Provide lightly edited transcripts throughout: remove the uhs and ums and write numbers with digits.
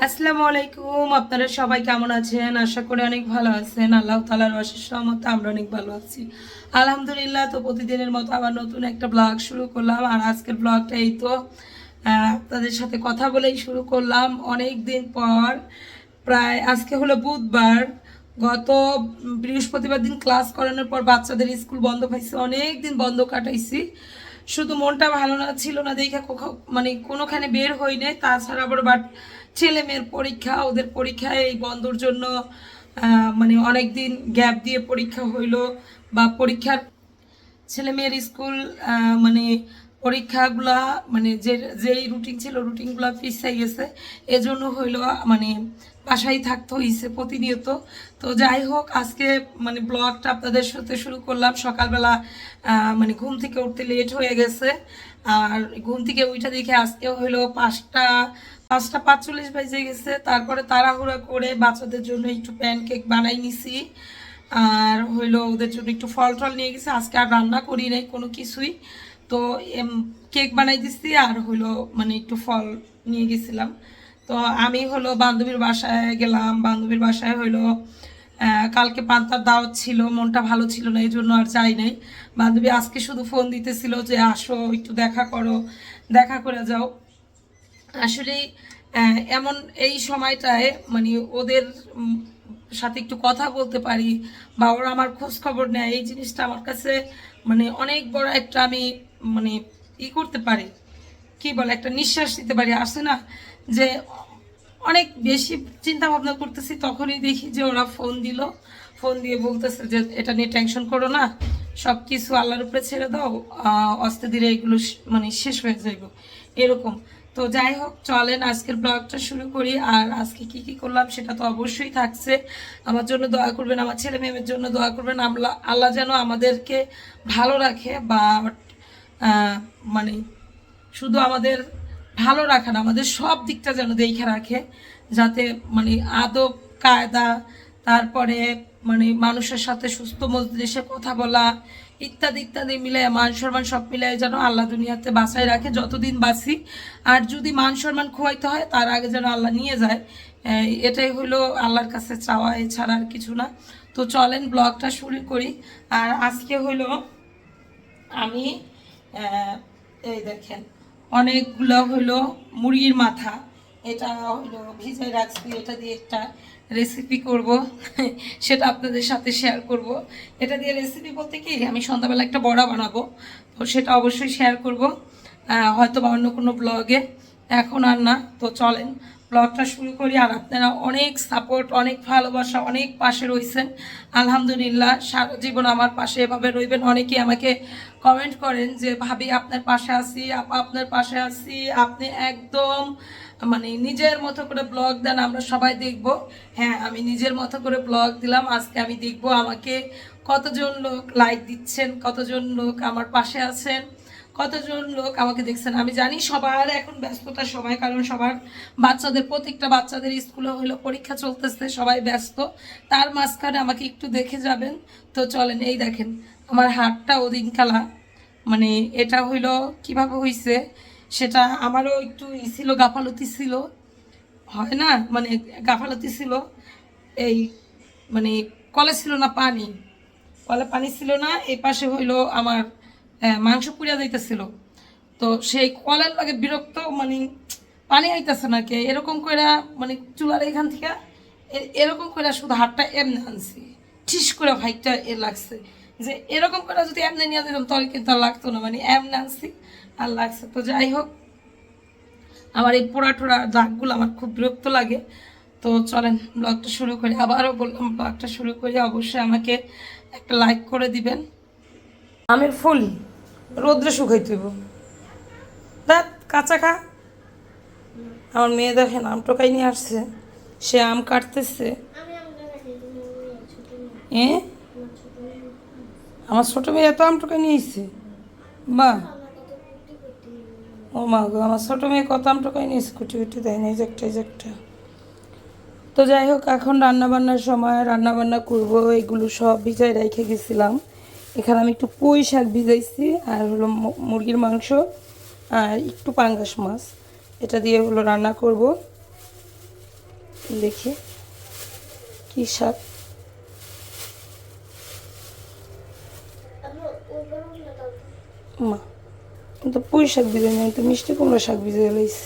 আসসালামু আলাইকুম। আপনারা সবাই কেমন আছেন? আশা করি অনেক ভালো আছেন। আল্লাহ তাআলার অশেষ রহমতে আমরা অনেক ভালো আছি আলহামদুলিল্লাহ। তো প্রতিদিনের মতো আবার নতুন একটা ব্লগ শুরু করলাম। আর আজকের ব্লগটা এই তো আপনাদের সাথে কথা বলেই শুরু করলাম অনেক দিন পর। প্রায় আজকে হলো বুধবার। গত বৃহস্পতিবার দিন ক্লাস করানোর পর বাচ্চাদের স্কুল বন্ধ পাইছে, অনেক দিন বন্ধ কাটাইছি। শুধু মনটা ভালো না ছিল না দেখে মানে কোনোখানে বের হই নাই। তাছাড়া আবার বাট ছেলে মেয়ের পরীক্ষা, ওদের পরীক্ষায় এই বন্ধর জন্য মানে অনেক দিন গ্যাপ দিয়ে পরীক্ষা হইলো বা পরীক্ষার ছেলে মেয়ের স্কুল মানে পরীক্ষাগুলা মানে যেই রুটিন ছিল রুটিনগুলো পিছিয়ে গেছে, এজন্য হইলো মানে বাসায় থাকতে হয়েছে প্রতিনিয়ত। তো যাই হোক, আজকে মানে ব্লগটা আপনাদের সাথে শুরু করলাম সকালবেলা। মানে ঘুম থেকে উঠতে লেট হয়ে গেছে, আর ঘুম থেকে উঠে দেখে আজকে হইলো 5টা 45 বেজে গেছে। তারপরে তাড়াহুড়া করে বাচ্চাদের জন্য একটু প্যানকেক বানাই নিছি, আর হইলো ওদের জন্য একটু ফল টল নিয়ে গেছে। আজকে আর রান্না করি নাই কোনো কিছুই। তো কেক বানাই দিছি আর হইলো মানে একটু ফল নিয়ে গেছিলাম। তো আমি হলো বান্ধবীর বাসায় গেলাম। বান্ধবীর বাসায় হইলো কালকে পান্তার দাওয়াত ছিল, মনটা ভালো ছিল না, এই জন্য আর যাই নাই। বান্ধবী আজকে শুধু ফোন দিতেছিল যে আসো একটু দেখা করো, দেখা করে যাও। আসলে এমন এই সময়টায় মানে ওদের সাথে একটু কথা বলতে পারি বা ওরা আমার খোঁজ খবর নেয়, এই জিনিসটা আমার কাছে মানে অনেক বড় একটা আমি মানে করতে পারি, কি বলে একটা নিঃশ্বাস নিতে পারি, আসে না যে অনেক বেশি চিন্তা ভাবনা করতেছি, তখনই দেখি যে ওরা ফোন দিল। ফোন দিয়ে বলতেছে যে এটা নিয়ে টেনশন করো না, সব কিছু আল্লাহর উপরে ছেড়ে দাও, আস্তে ধীরে এগুলো মানে শেষ হয়ে যাইব এরকম। তো যাই হোক, চলেন আজকের ব্লগটা শুরু করি। আর আজকে কি কি করলাম সেটা তো অবশ্যই থাকছে। আমার জন্য দোয়া করবেন, আমার ছেলে মেয়ের জন্য দোয়া করবেন। আল্লাহ যেন আমাদেরকে ভালো রাখে বা মানে শুধু আমাদের ভালো রাখা না, আমাদের সব দিকটা যেন দেখে রাখে, যাতে মানে আদব কায়দা, তারপরে মানে মানুষের সাথে সুস্থ মজলিসে কথা বলা ইত্যাদি ইত্যাদি মিলে মান সম্মান সব মিলাই যেন আল্লাহ দুনিয়াতে বাঁচাই রাখে যতদিন বাঁচি। আর যদি মান সম্মান খোয়াইতে হয় তার আগে যেন আল্লাহ নিয়ে যায়, এটাই হলো আল্লাহর কাছে চাওয়া, এছাড়া আর কিছু না। তো চলেন ব্লগটা শুরু করি। আর আজকে হলো আমি এই দেখেন অনেকগুলো হলো মুরগির মাথা, এটা হলো ভিজাই রাখছি, এটা দিয়ে একটা রেসিপি করব সেটা আপনাদের সাথে শেয়ার করব। এটা দিয়ে রেসিপি বলতে কি, আমি সন্ধ্যাবেলা একটা বড়া বানাবো, তো সেটা অবশ্যই শেয়ার করব হয়তো বা অন্য কোনো ব্লগে, এখন আর না। তো চলেন ব্লগটা শুরু করি। আর আপনারা অনেক সাপোর্ট, অনেক ভালোবাসা, অনেক পাশে রয়েছেন আলহামদুলিল্লাহ। সারা জীবন আমার পাশে এভাবে রইবেন। অনেকেই আমাকে কমেন্ট করেন যে ভাবি আপনার পাশে আছি, আপা আপনার পাশে আছি, আপনি একদম মানে নিজের মতো করে ব্লগ দেন, আমরা সবাই দেখব। হ্যাঁ, আমি নিজের মতো করে ব্লগ দিলাম, আজকে আমি দেখব আমাকে কতজন লোক লাইক দিচ্ছেন, কতজন লোক আমার পাশে আছেন, কতজন লোক আমাকে দেখছেন। আমি জানি সবার এখন ব্যস্ততার সময়, কারণ সবার বাচ্চাদের প্রত্যেকটা বাচ্চাদের স্কুলে হলো পরীক্ষা চলতেছে, সবাই ব্যস্ত। তার মাঝখানে আমাকে একটু দেখে যাবেন। তো চলেন, এই দেখেন আমার হাতটা ওদিন কালা মানে এটা হইলো কিভাবে হইছে সেটা আমারও একটু ছিল, গাফালতি ছিল, হয় না মানে গাফালতি ছিল। এই মানে কলে ছিল না পানি, কলে পানি ছিল না, এই পাশে হইলো আমার মাংস পুড়িয়া যাইতেছিল। তো সেই কলের লাগে বিরক্ত মানে পানি আইতেছে না কে এরকম করে, মানে চুলার এখান থেকে এরকম করে শুধু হাতটা এমনি আনছি, ঠিস করে ভাইটা লাগছে যে এরকম করে যদি এমনি নিয়ে দিতাম তাহলে কিন্তু আর লাগতো না, মানে এমনি আনছি আর লাগছে। তো যাই হোক, আমার এই পোড়া টোড়া দাগগুলো আমার খুব বিরক্ত লাগে। তো চলেন ব্লগটা শুরু করি। আবারও বললাম ব্লগটা শুরু করি, অবশ্যই আমাকে একটা লাইক করে দিবেন। আমের ফুল রোদ্রে শুকাই তুইব, দেখ কাঁচা খা। আমার মেয়ে দেখেন আম টোকাই নিয়ে আসছে, সে আম কাটতেছে। এ আমার ছোটো মেয়ে এত আম টোকাই নিয়ে এসছে, বাহ। ও মা গো, আমার ছোটো মেয়ে কত আম টোকাই নিয়ে এসছে, কুটি কুটি দেয় না, এই যে একটা এই যে একটা। তো যাই হোক, এখন রান্নাবান্নার সময় রান্নাবান্না করবো, এগুলো সব ভিজাই রেখে গেছিলাম। এখানে আমি একটু পুঁই শাক ভিজাইছি, আর হলো মুরগির মাংস আর একটু পাঙ্গাস মাছ, এটা দিয়ে হলো রান্না করব। দেখি কি শাক, মা তো পুঁই শাক ভিজে নেই, তো মিষ্টি কুমড়া শাক ভিজে গেলাইছে,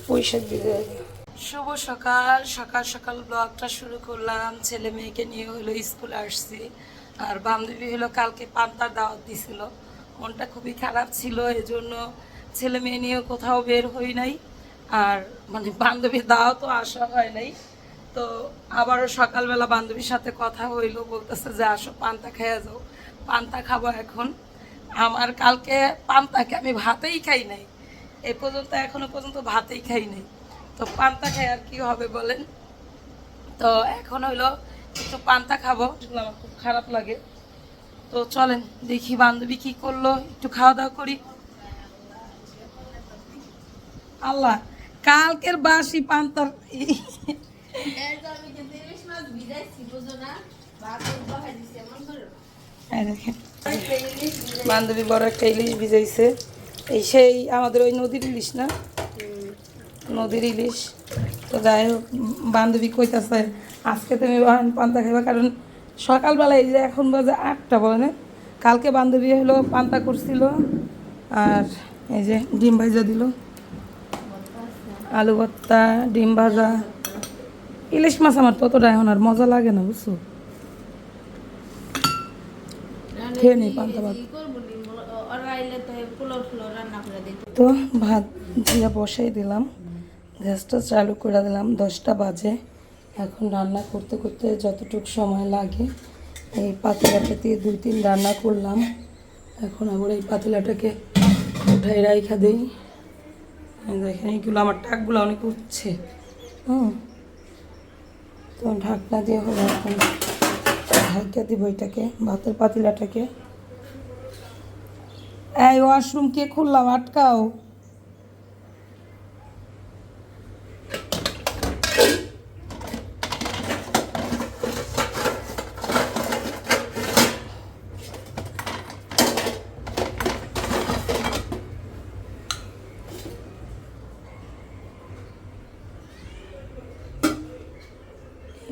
পুঁই শাক ভিজে গেল। শুভ সকাল, সকাল সকাল ব্লগটা শুরু করলাম। ছেলে মেয়েকে নিয়ে হলো স্কুলে আসছি। আর বান্ধবী হলো কালকে পান্তার দাওয়াত দিছিল, মনটা খুবই খারাপ ছিল, এজন্য ছেলে মেয়ে নিয়ে কোথাও বের হই নাই। আর মানে বান্ধবীর দাওয়াতও আসা হয় নাই। তো আবারও সকালবেলা বান্ধবীর সাথে কথা হইলো, বলতেছে যে আসো পান্তা খেয়ে যাও। পান্তা খাবো এখন। আমার কালকে পান্তাকে আমি ভাতেই খাই নাই, এ পর্যন্ত এখনো পর্যন্ত ভাতেই খাই নাই। তো পান্তা খাই আর কি হবে বলেন। তো এখন হইলো একটু পান্তা খাবো, আমার খুব খারাপ লাগে। তো চলেন দেখি বান্ধবী কি করলো, একটু খাওয়া দাওয়া করি। আল্লাহ, কালকের বাসি পান্তার বান্ধবী বড় একটা ইলিশ ভিজাইছে, এই সেই আমাদের ওই নদীর ইলিশ না, নদীর ইলিশ। তো যাই হোক, বান্ধবী কইতাছে আজকে তুমি পান্তা খাইবা, কারণ সকালবেলা এই যে এখন বাজে 8টা বলে না, কালকে বান্ধবী হলো পান্তা করছিল। আর এই যে ডিম ভাজা দিল, আলু ভর্তা, ডিম ভাজা। ইলিশ মাছ আমার ততটা এখন আর মজা লাগে না, বুঝছো। খেয়ে নেই পান্তা ভাত। তো ভাত দিয়ে বসাই দিলাম, গ্যাসটা চালু করে দিলাম, 10টা বাজে। এখন রান্না করতে করতে যতটুকু সময় লাগে এই পাতিলাটা দিয়ে 2-3 রান্না করলাম। এখন আবার এই পাতিলাটাকে উঠাই রাইখা দিই। দেখেন এইগুলো আমার টাকগুলো অনেক উঠছে, তো ঢাকনা দিয়ে হলো এখন ঢাকা দিব এটাকে, ভাতের পাতিলাটাকে। এই ওয়াশরুম কে খুললাম, আটকাও।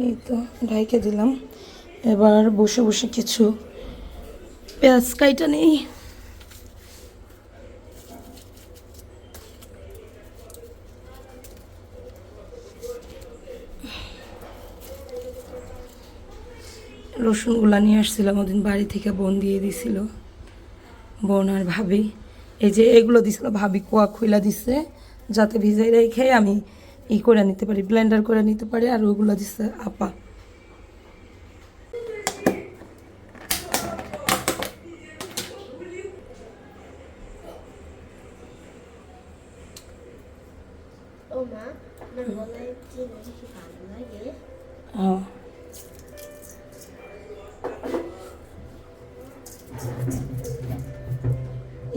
এই তো ঢাইকে দিলাম। এবার বসে বসে কিছু পেঁয়াজ কাইটা নেই। রসুনগুলা নিয়ে আসছিলাম ওদিন বাড়ি থেকে, বোন দিয়ে দিছিল, বোন আর ভাবি। এই যে এগুলো দিছিল ভাবি, কোয়া খুইলা দিছে যাতে ভিজাই রেখে আমি করে নিতে পারি, ব্লেন্ডার করে নিতে পারি। আর ওগুলো দিছে আপা।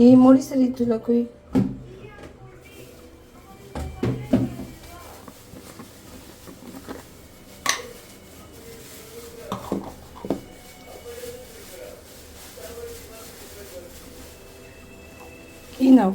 এই মরিচের ইটুলা কই, কি নাও?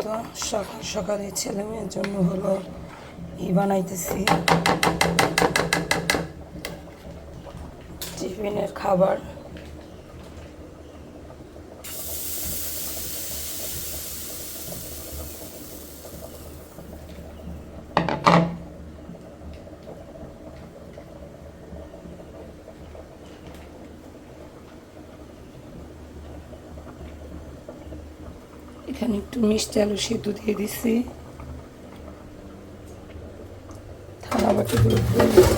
তো সকাল সকালে ছেলে মেয়ের জন্য হলো বানাইতেছি টিফিনের খাবার। এখানে একটু মিষ্টি আলু সিদ্ধ দিয়ে দিছি। থালা বাটিগুলো ধুয়ে নিব।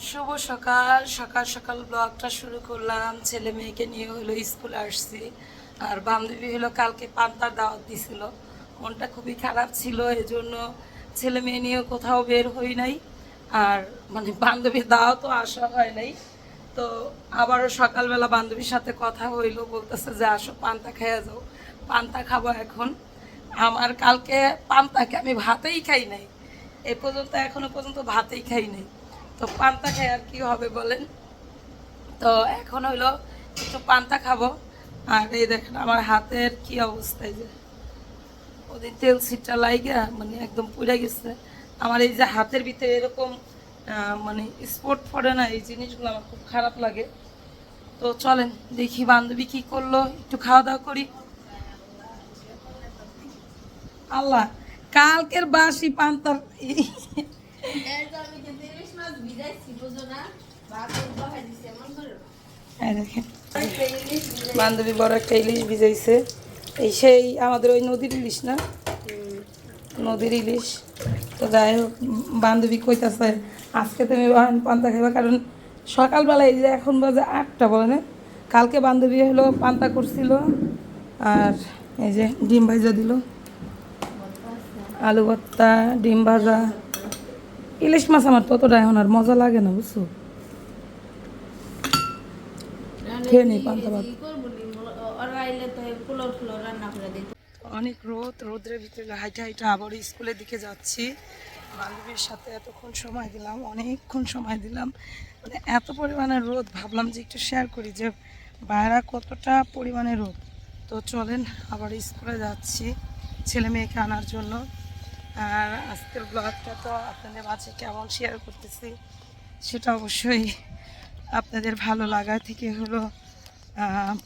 শুভ সকাল। সকাল সকাল ব্লগটা শুরু করলাম। ছেলে মেয়েকে নিয়ে হলো স্কুল আসছি। আর বান্ধবী হলো কালকে পান্তার দাওয়াত দিছিল, মনটা খুবই খারাপ ছিল, এজন্য ছেলে মেয়ে নিয়ে কোথাও বের হই নাই। আর মানে বান্ধবীর দাওয়াতও আসা হয় নাই। তো আবারও সকালবেলা বান্ধবীর সাথে কথা হইলো, বলতেছে যে আসো পান্তা খেয়ে যাও। পান্তা খাবো এখন। আমার কালকে পান্তাকে আমি ভাতেই খাই নাই, এ পর্যন্ত এখনো পর্যন্ত ভাতেই খাই নাই। তো পান্তা খাই আর কি হবে বলেন। তো এখন হইলো একটু পান্তা খাবো। আর এই দেখেন আমার হাতের কি অবস্থায়, যে ওদিন তেল ছিটটা লাইগা মানে একদম পুড়ে গেছে। আমার এই যে হাতের ভিতরে এরকম মানে স্পট পড়ে না, এই জিনিসগুলো আমার খুব খারাপ লাগে। তো চলেন দেখি বান্ধবী কি করলো, একটু খাওয়া দাওয়া করি। আল্লাহ, কালকের বাসি পান্তার বান্ধবী বড় একটা ইলিশ ভিজাইছে। এই সেই আমাদের ওই নদীর ইলিশ না, নদীর ইলিশ। তো যাই হোক, বান্ধবী কইতাছে আজকে তুমি পান্তা খাইবা, কারণ সকালবেলায় এই যে এখন বাজে 8টা বলে না, কালকে বান্ধবী হলো পান্তা করছিল। আর এই যে ডিম ভাজা দিল, আলু ভর্তা, ডিম ভাজা। ইলিশ মাছ আমার ততটা এখন আর মজা লাগে না, বুঝছো। খেয়ে নেই পান্তা ভাত। অনেক রোদ, রোদের ভিতরে হাইটা হাইটা আবার স্কুলের দিকে যাচ্ছি। বান্ধবীর সাথে এতক্ষণ সময় দিলাম, অনেকক্ষণ সময় দিলাম, মানে এত পরিমাণে রোদ, ভাবলাম যে একটু শেয়ার করি যে বাইরে কতটা পরিমাণে রোদ। তো চলেন আবার স্কুলে যাচ্ছি ছেলে মেয়েকে আনার জন্য। আর আজকের ব্লগটা তো আপনাদের মাঝে কেমন শেয়ার করতেছি সেটা অবশ্যই আপনাদের ভালো লাগা থেকে হলো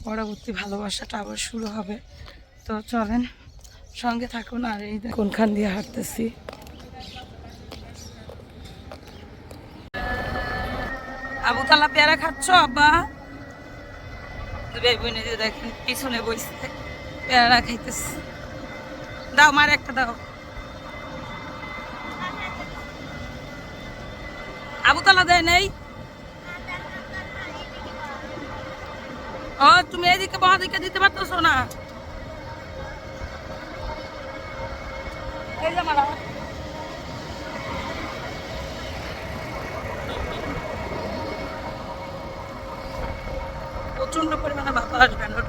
পরবর্তী ভালোবাসাটা আবার শুরু হবে। তো চলেন সঙ্গে থাকুন। আর এই কোনখান দিয়ে হাঁটতেছি, আবুতলা পেয়ারা খাচ্ছ আব্বা? দেখেন পিছনে বসে পেয়ারা খাইতেছে। দাও মার একটা দাও। আবুতলা দেয় নেই? ও তুমি এদিকে বহাদিকে দিতে পারতেছো না? এই যে মারা প্রচণ্ড পরিমাণে বাতাস, ব্যানার